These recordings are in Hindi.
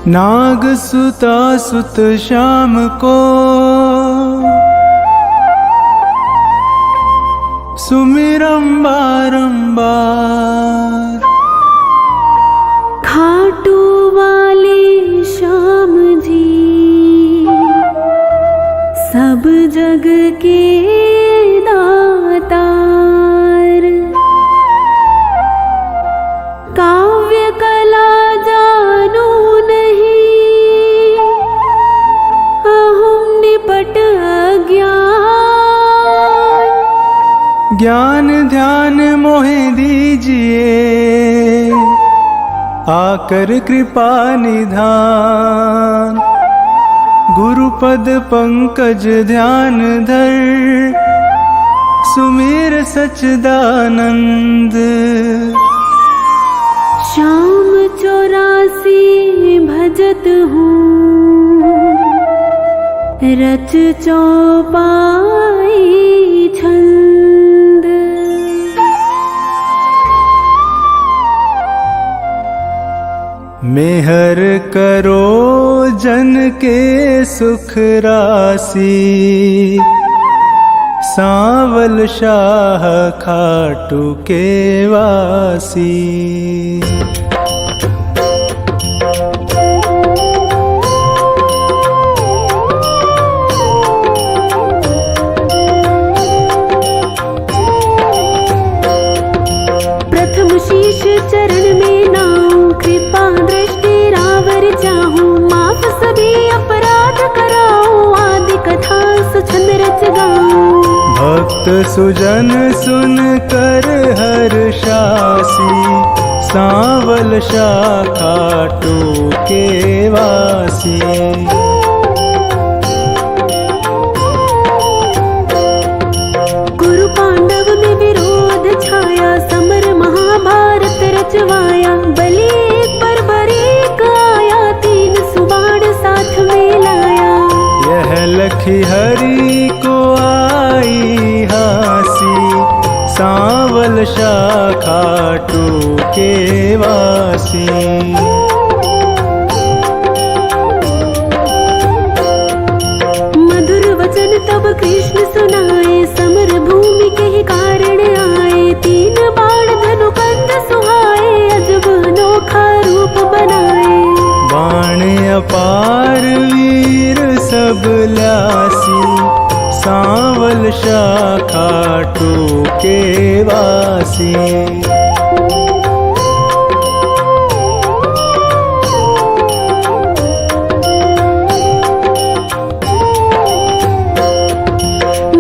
नाग सुता सुत श्याम को सुमिरम बारंबार। खाटू वाले श्याम जी सब जग के दातार। काव्य कला जानू नहीं अहम निपट अज्ञान। ज्ञान ध्यान मोहे दीजिए आकर कृपा निधान। गुरुपद पंकज ध्यान धर सुमिर सच्चिदानंद। श्याम 84 भजत हूँ रच चौपाई छंद। मेहर करो जन के सुख राशि। सांवल शाह खाटू के वासी। प्रथम शीश चरण में नाऊं कृपा दृष्टि रावर चाहूं। माफ सभी अपराध कराऊं आदि कथा सुछंद रच गाऊं। भक्त सुजन सुन कर हर्षासी। सांवल शाह खाटू के वासी। कुरु पांडव में विरोध छाया समर महाभारत रचवाया। बलि एक बर्बरीक आया तीन सुबाण साथ में लाया। यह लखी हरि को आई हासी। सांवल शाह खाटू के वासी। मधुर वचन तब कृष्ण सुनाए समर भूमि के ही कारण आए। तीन बाण धनु कंद सुहाए अजब अनोखा रूप बनाए। बाण अपार वीर सब ल्यासी। सांवल शाह खाटू के वासी।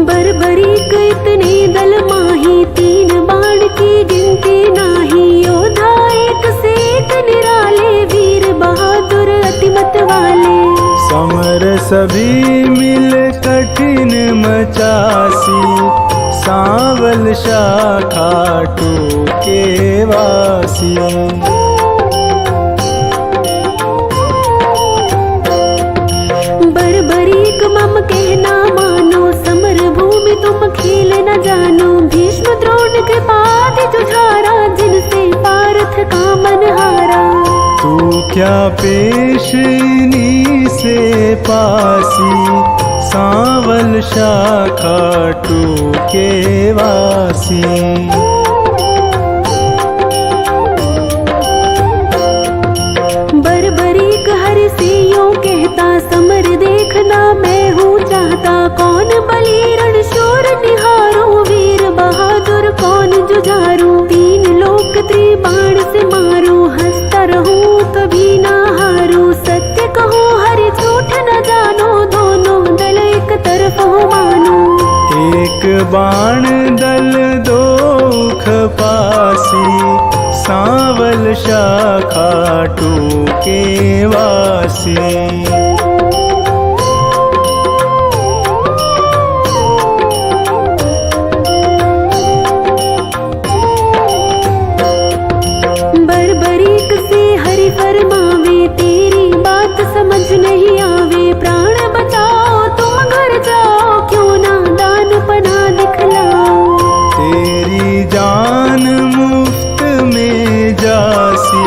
बर्बरीक इतने दल माही तीन बाण की गिनती नाही। योद्धा एक से एक निराले वीर बहादुर अतिमत वाले। समर सभी मिल कठिन मचासी। सांवल शाह खाटू के वासी। बर्बरीक मम कहना मानो समर भूमि तुम खेल न जानो। भीष्म द्रोण कृपादि जुझारा जिनसे पार्थ का मन हारा। तू क्या पेशनी से पासी। सांवल शाह खाटू के वासी। बर्बरीक हरि से यूं कहता समर देखना मैं हूँ चाहता। कौन बलि रण शूर निहारो वीर बहादुर कौन जुझारू। तीन लोक त्रिबाण से मारू हंसता रहूं कभी ना हारू। सत्य कहूँ हरि झूठ न जानो दोनों दल एक तरफ हो मानो। एक बाण दल दो खपासी। सांवल शाह खाटू के वासी। बर्बरीक से हरि फरमावे तेरी बात समझ नहीं आवे। प्राण बचाओ तुम घर जाओ क्यों ना दान पना दिखलाओ। तेरी जान मुफ्त में जासी।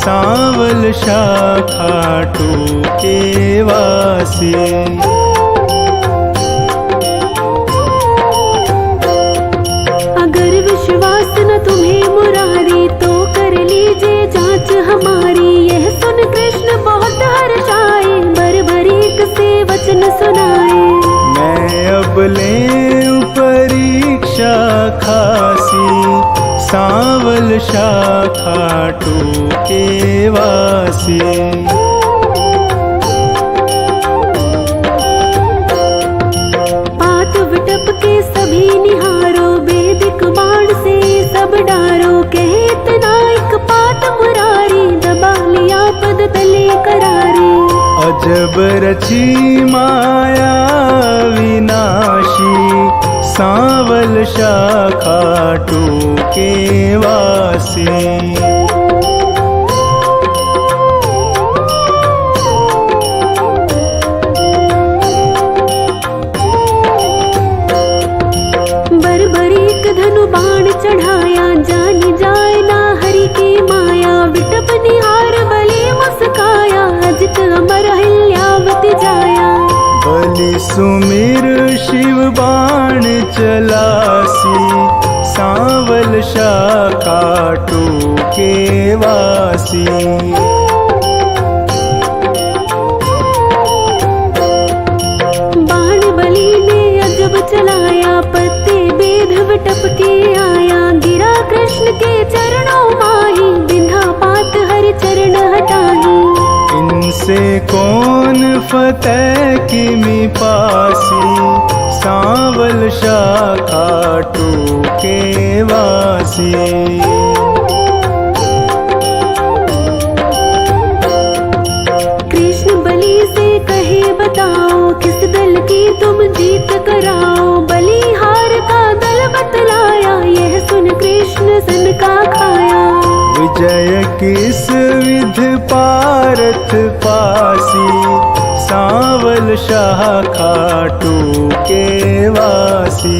सांवल शाखा टूके वासी। अगर विश्वास न तुम्हें मुरारी तो कर लीजिए जांच हमारी। यह सुन कृष्ण बहुत हर्षाए, बरबरीक से वचन सुनाए। मैं अब लें परीक्षा खासी, सांवल शाखा टूके वासी। पात विटप के सभी निहारो, वैदिक बाण से सब डारो। कहे इतना एक पात मुरारी, दबा लिया पद तले करारी। अजब रची माया विनाशी, सांवल शाखा टूके वासी। बरबरीक धनु बाण चढ़ाया, जान जाए ना हरि की माया। विटप निहार बलि मुस्काया, अजित अमर हिल्यावति जाया। बलि सुमिर शिव बाण चलासी, सांवल शाखा टूके वासी। बाण बलि ने अजब चलाया, पत्ते बेध विटप के आया। गिरा कृष्ण के चरणों माही, बिंधा पात हरि चरण हटाही। इनसे कौन फतेह किमि पासी, सांवल शाखा टूके वासी। कृष्ण बलि से कहे बताओ, किस दल की तुम जीत कराओ। बलिहार का दल बतलाया, यह सुन कृष्ण सन का खाया। विजय किस विध पारथ पासी, सांवल शाखा टूके वासी।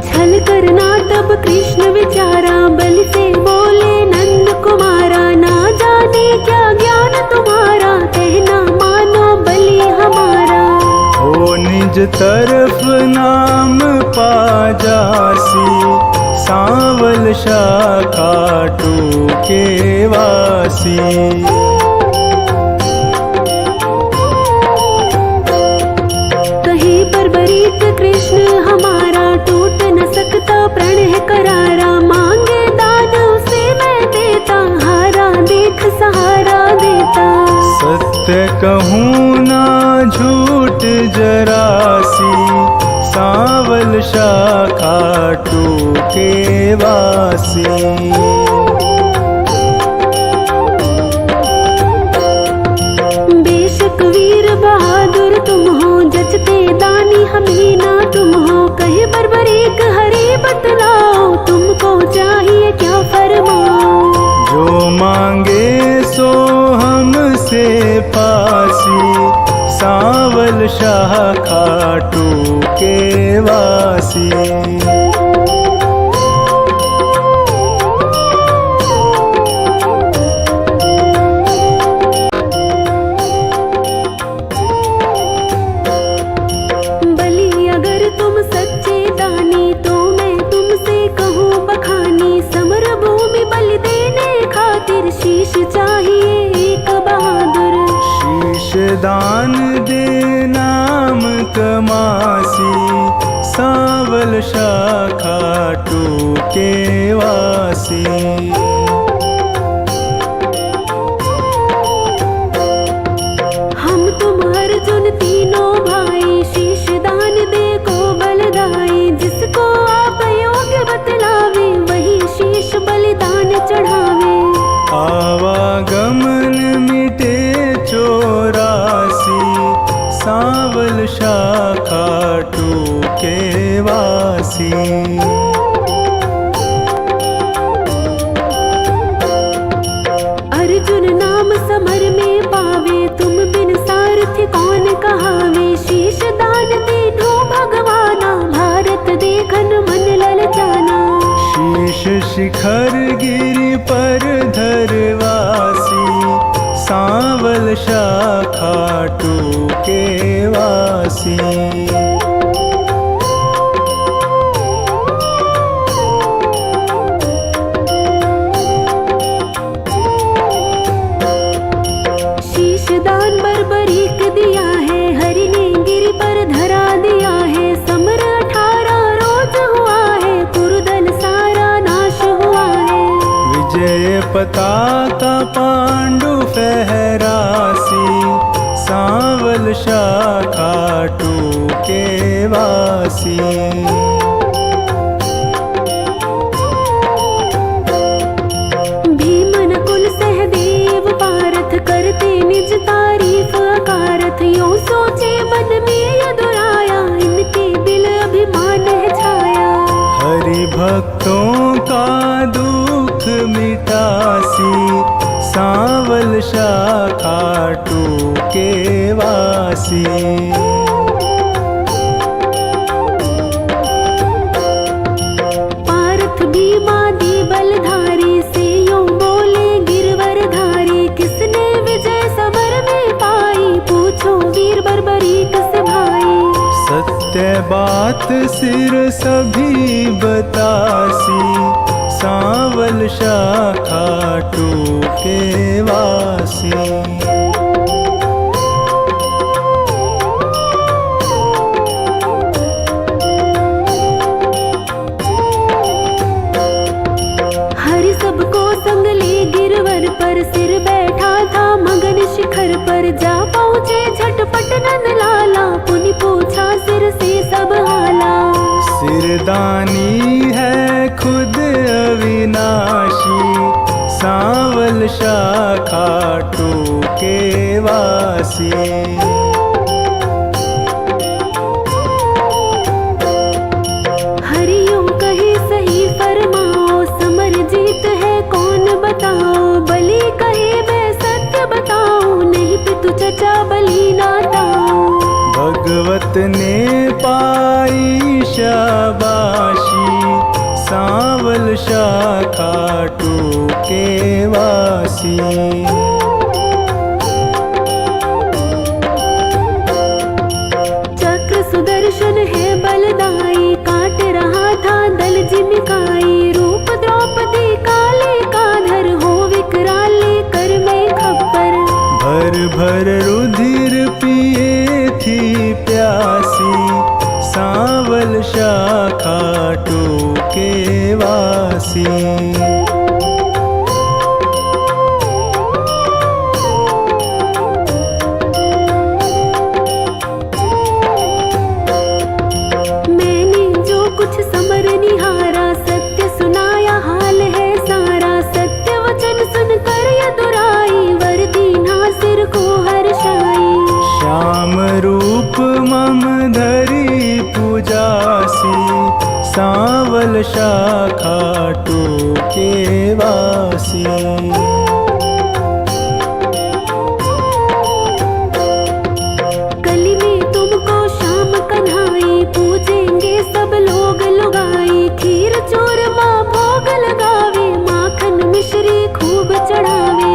छल करना तब कृष्ण विचारा, बलि से बोले नंद कुमारा। ना जाने क्या ज्ञान तुम्हारा, कहना मानो बलि हमारा। हो निज तरफ नाम पा जासी, सांवल शाखा टूके वासी। कहे बरबरीक कृष्ण हमारा, टूट न सकता प्रण है करारा। मांगे दान उसे मैं देता, हारा देख सहारा देता। सत्य कहूँ ना झूठ जरासी, सांवल शाखा टूके वासी। बेशक वीर बहादुर तुम हो, जचते दानी हम ही ना तुम हो। कहे बरबरीक हरि बतलाओ, तुमको चाहिए क्या फरमाओ। जो मांगे सो हमसे पासी, सांवल शाखा टूके वासी। बलि अगर तुम सच्चे दानी, तो मैं तुमसे कहूँ बखानी। समर भूमि बलि देने खातिर, शीश चाहिए एक बहादुर। शीश दान दे नाम कमासी, सांवल शाखा टूके वासी। हम तुम अर्जुन तीनों भाई, शीश दान दे को बलदाई। जिसको आप योग्य बतलावे, वही शीश बलिदान चढ़ावे। आवागमन मिटे 84, सांवल शाखा टूके वासी। अर्जुन नाम समर में पावे, तुम बिन सारथी कौन कहावे। शीश दान दीनो भगवाना, भारत देखन मन ललचाना। शीश शिखर गिरि पर धरवासी, सांवल शाखा टूके वासी। दान बर्बरीक दिया है, हरि ने गिरि पर धरा दिया है। समर 18 रोज हुआ है, कुरुदल सारा नाश हुआ है। विजय पताका पांडु फहरासी, सांवल शाखा टूके वासी। भीम नकुल सहदेव पारथ करते निज तारीफ अकारथ। यूं सोचे मन में यदुराया, इनके दिल अभिमान है छाया। हरि भक्तों का दुख मिटासी, सांवल शाखा टूके वासी। पारथ भीमादि बलधारी, से यूं बोले गिरवर धारी। किसने विजय समर में पाई, पूछो वीर बर्बरीक से भाई। सत्य बात सिर सभी बतासी, सांवल शाखा टूके वासी। हरि सबको संग ले गिरवर पर, सिर बैठा था मगन शिखर पर। जा पहुँचे झटपट नंद लाला, पुनि पूछा सिर से सब हाला। सिरदानी है खुद अविनाशी, सांवल शाखा टूके वासी। हरि यूं कहे सही फरमाओ, समर जीत है कौन बताओ। बलि कहे मैं सत्य बताऊं, नहीं पितु चचा बलि नाताओ। भगवत ने पाई शाबाशी, सांवल शाखा टूके वासी। चक्र सुदर्शन है बलदाई, काट रहा था दल जिमिकाई। रूप द्रौपदी काले काधर, हो विकराल कर मैं खप्पर। भर भर रुधिर पिए थी प्यासी, सांवल शाखा टूके वासी। मैंने जो कुछ समर निहारा, सत्य सुनाया हाल है सारा। सत्य वचन सुनकर यदुराई, वर दीना सिर को हर्षाई। श्याम रूप मम धरी पूजासी, सांवल शाखा टूके वासी। कली में तुमको श्याम कन्हाई, पूजेंगे सब लोग लुगाई। खीर चूरमा भोग लगावे, माखन मिश्री खूब चढ़ावे।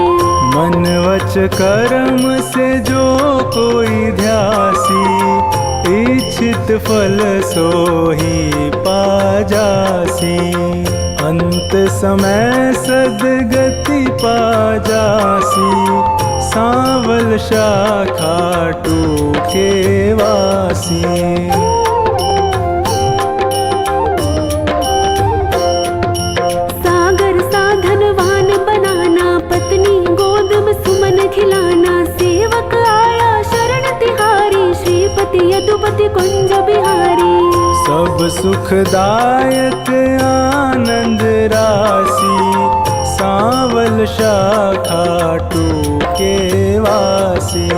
मन वच कर्म से जो कोई ध्यासी, इच्छित फल सोही पा जासी। अंत समय सदगति पा जासी, सांवल शाखा टूके वासी। सागर साधनवान बनाना, पत्नी गोद में सुमन खिलाना। सेवक आया शरण तिहारी, श्रीपति यदुपति कुंज बिहारी। सब सुखदायक आनंद राशि, सांवल शाखा टूके वासी।